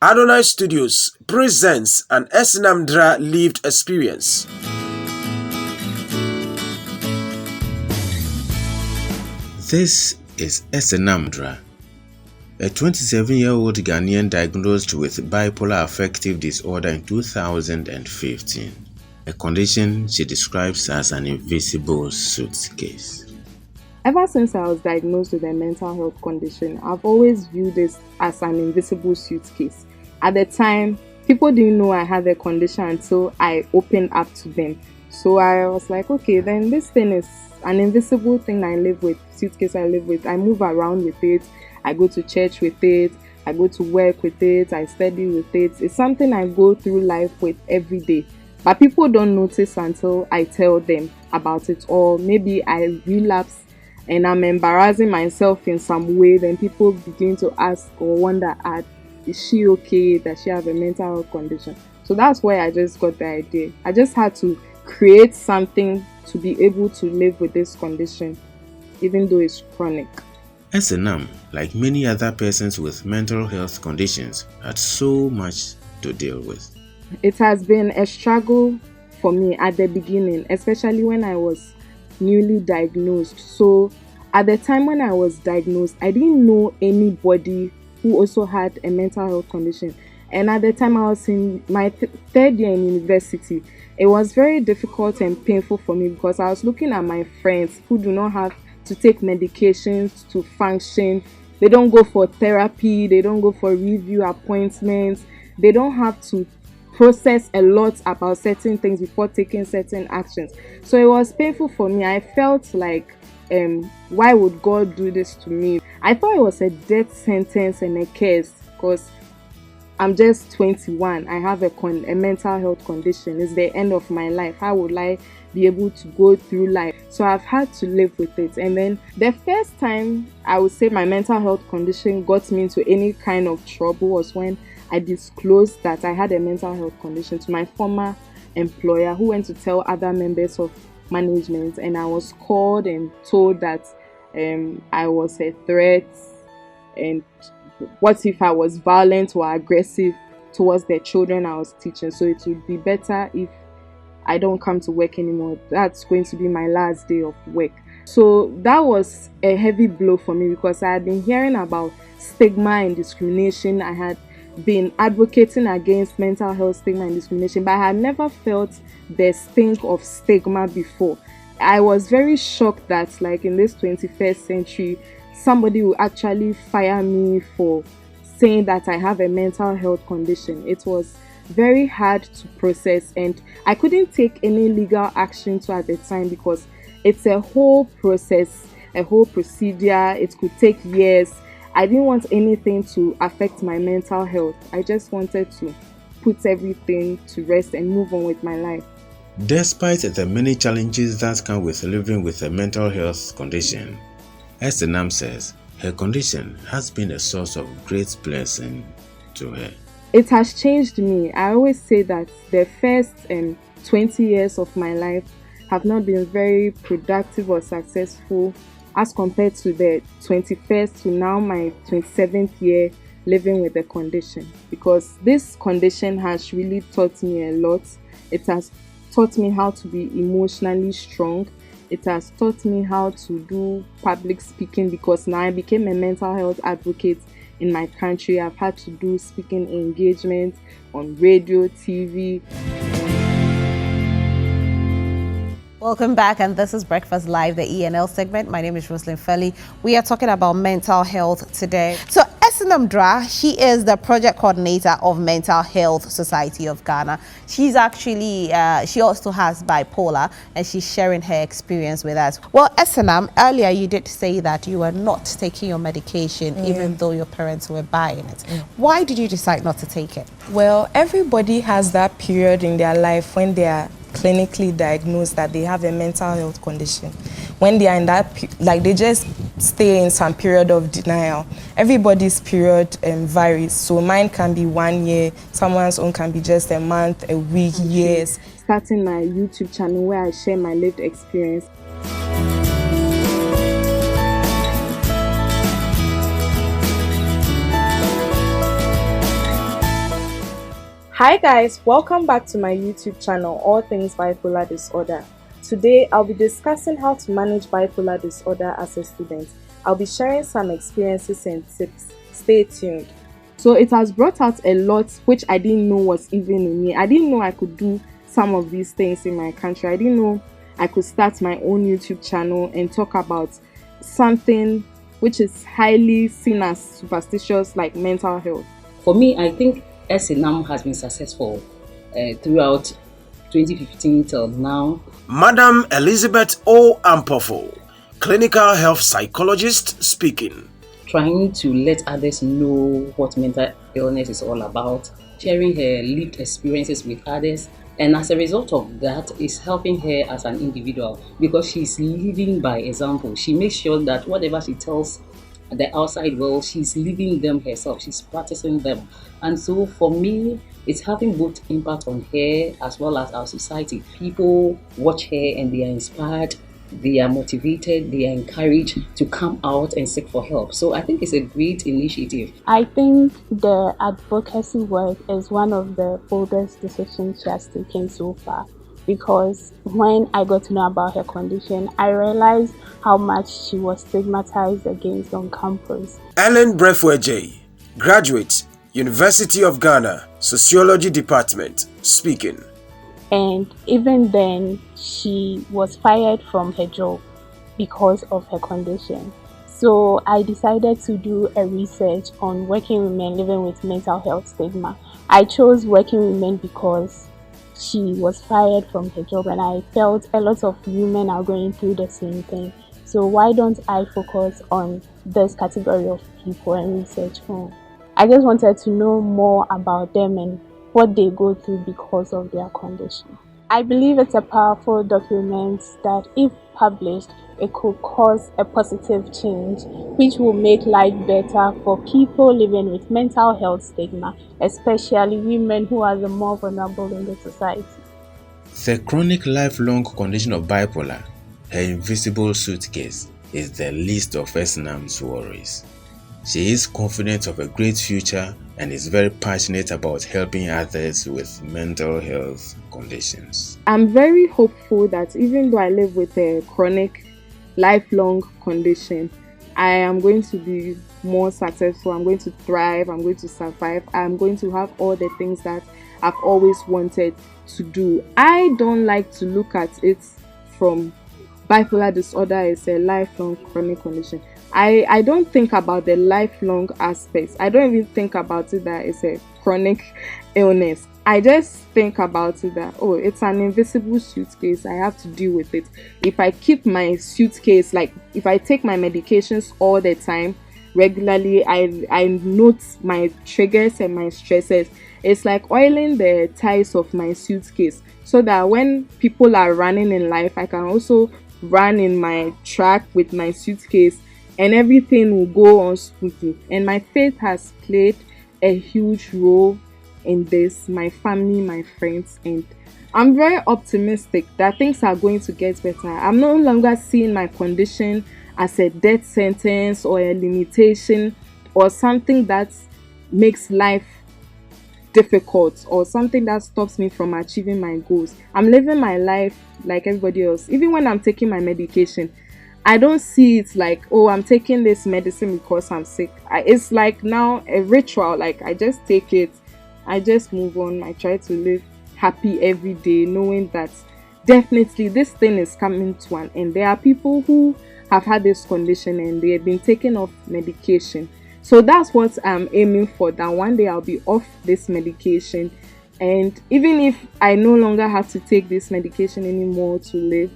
Adonai Studios presents an Esenam Drah lived experience. This is Esenam Drah, a 27-year-old Ghanaian diagnosed with bipolar affective disorder in 2015, a condition she describes as an invisible suitcase. Ever since I was diagnosed with a mental health condition, I've always viewed this as an invisible suitcase. At the time, people didn't know I had the condition until I opened up to them. So I was like, okay, then this thing is an invisible thing I live with, suitcase I live with. I move around with it, I go to church with it, I go to work with it, I study with it. It's something I go through life with every day. But people don't notice until I tell them about it, or maybe I relapse and I'm embarrassing myself in some way. Then people begin to ask or wonder, is she okay? Does she have a mental health condition? So that's why I just got the idea. I just had to create something to be able to live with this condition, even though it's chronic. Esenam, like many other persons with mental health conditions, had so much to deal with. It has been a struggle for me at the beginning, especially when I was newly diagnosed. So at the time when I was diagnosed, I didn't know anybody who also had a mental health condition. And at the time I was in my third year in university, it was very difficult and painful for me because I was looking at my friends who do not have to take medications to function. They don't go for therapy, they don't go for review appointments, they don't have to process a lot about certain things before taking certain actions. So it was painful for me. I felt like, why would God do this to me? I thought it was a death sentence and a curse because I'm just 21. I have a mental health condition. It's the end of my life. How would I be able to go through life? So I've had to live with it. And then the first time I would say my mental health condition got me into any kind of trouble was when I disclosed that I had a mental health condition to my former employer, who went to tell other members of management, and I was called and told that I was a threat, and what if I was violent or aggressive towards the children I was teaching. So it would be better if I don't come to work anymore. That's going to be my last day of work. So that was a heavy blow for me because I had been hearing about stigma and discrimination. I had been advocating against mental health stigma and discrimination, but I had never felt the sting of stigma before. I was very shocked that, like, in this 21st century, somebody will actually fire me for saying that I have a mental health condition. It was very hard to process, and I couldn't take any legal action at the time because it's a whole process, a whole procedure. It could take years. I didn't want anything to affect my mental health. I just wanted to put everything to rest and move on with my life. Despite the many challenges that come with living with a mental health condition, Esenam says her condition has been a source of great blessing to her. It has changed me. I always say that the first 20 years of my life have not been very productive or successful as compared to the 21st to now my 27th year living with the condition, because this condition has really taught me a lot. It has taught me how to be emotionally strong. It has taught me how to do public speaking, because now I became a mental health advocate in my country. I've had to do speaking engagements on radio, TV. Welcome back, and this is Breakfast Live, the ENL segment. My name is Roslyn Felly. We are talking about mental health today. So Esenam Drah, she is the project coordinator of Mental Health Society of Ghana. She's actually, she also has bipolar, and she's sharing her experience with us. Well, Esenam, earlier you did say that you were not taking your medication, even though your parents were buying it. Why did you decide not to take it? Well, everybody has that period in their life when they are clinically diagnosed that they have a mental health condition. When they are in that, like, they just stay in some period of denial. Everybody's period varies. So mine can be 1 year, someone's own can be just a month, a week, years. Starting my YouTube channel where I share my lived experience. Hi guys, welcome back to my YouTube channel, All Things Bipolar Disorder. Today, I'll be discussing how to manage bipolar disorder as a student. I'll be sharing some experiences and tips. Stay tuned. So it has brought out a lot which I didn't know was even in me. I didn't know I could do some of these things in my country. I didn't know I could start my own YouTube channel and talk about something which is highly seen as superstitious, like mental health. For me, I think Esenam has been successful throughout 2015 till now. Madam Elizabeth O. Ampofo, clinical health psychologist speaking. Trying to let others know what mental illness is all about, sharing her lived experiences with others, and as a result of that, is helping her as an individual because she's living by example. She makes sure that whatever she tells the outside world, she's living them herself, she's practicing them. And so for me, it's having both impact on her as well as our society. People watch her and they are inspired, they are motivated, they are encouraged to come out and seek for help. So I think it's a great initiative. I think the advocacy work is one of the boldest decisions she has taken so far, because when I got to know about her condition, I realized how much she was stigmatized against on campus. Ellen Brefwe, graduate, University of Ghana, Sociology Department, speaking. And even then, she was fired from her job because of her condition. So I decided to do a research on working women living with mental health stigma. I chose working women because she was fired from her job and I felt a lot of women are going through the same thing. So why don't I focus on this category of people and research on? I just wanted to know more about them and what they go through because of their condition. I believe it's a powerful document that, if published, it could cause a positive change which will make life better for people living with mental health stigma, especially women who are the more vulnerable in the society. The chronic lifelong condition of bipolar, her invisible suitcase, is the least of Esenam's worries. She is confident of a great future and is very passionate about helping others with mental health conditions. I'm very hopeful that even though I live with a chronic, lifelong condition, I am going to be more successful. I'm going to thrive. I'm going to survive. I'm going to have all the things that I've always wanted to do. I don't like to look at it from bipolar disorder as a lifelong chronic condition. I don't think about the lifelong aspects. I don't even think about it that it's a chronic illness. I just think about it that, oh, it's an invisible suitcase. I have to deal with it. If I keep my suitcase, like if I take my medications all the time, regularly, I note my triggers and my stresses. It's like oiling the tires of my suitcase so that when people are running in life, I can also run in my track with my suitcase and everything will go on smoothly. And my faith has played a huge role in this, my family, my friends, and I'm very optimistic that things are going to get better. I'm no longer seeing my condition as a death sentence or a limitation or something that makes life difficult or something that stops me from achieving my goals. I'm living my life like everybody else. Even when I'm taking my medication, I don't see it like, oh, I'm taking this medicine because I'm sick. It's like now a ritual. Like I just take it, I just move on. I try to live happy every day, knowing that definitely this thing is coming to an end. There are people who have had this condition and they have been taken off medication. So that's what I'm aiming for, that one day I'll be off this medication. And even if I no longer have to take this medication anymore to live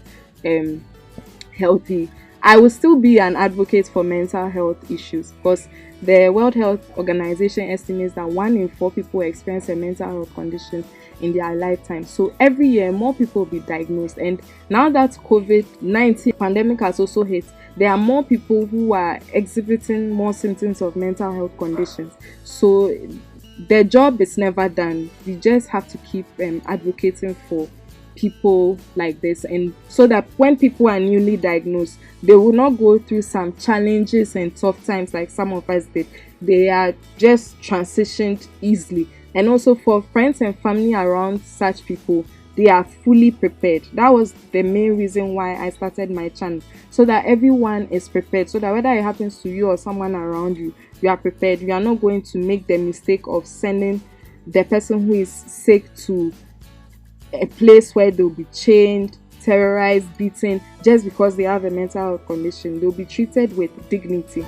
healthy, I will still be an advocate for mental health issues, because the World Health Organization estimates that 1 in 4 people experience a mental health condition in their lifetime. So every year more people will be diagnosed, and now that COVID-19 pandemic has also hit, there are more people who are exhibiting more symptoms of mental health conditions. So the job is never done. We just have to keep advocating for people like this, and so that when people are newly diagnosed, they will not go through some challenges and tough times like some of us did. They are just transitioned easily. And also for friends and family around such people, they are fully prepared. That was the main reason why I started my channel, so that everyone is prepared, so that whether it happens to you or someone around you, you are prepared. You are not going to make the mistake of sending the person who is sick to a place where they'll be chained, terrorized, beaten, just because they have a mental health condition. They'll be treated with dignity.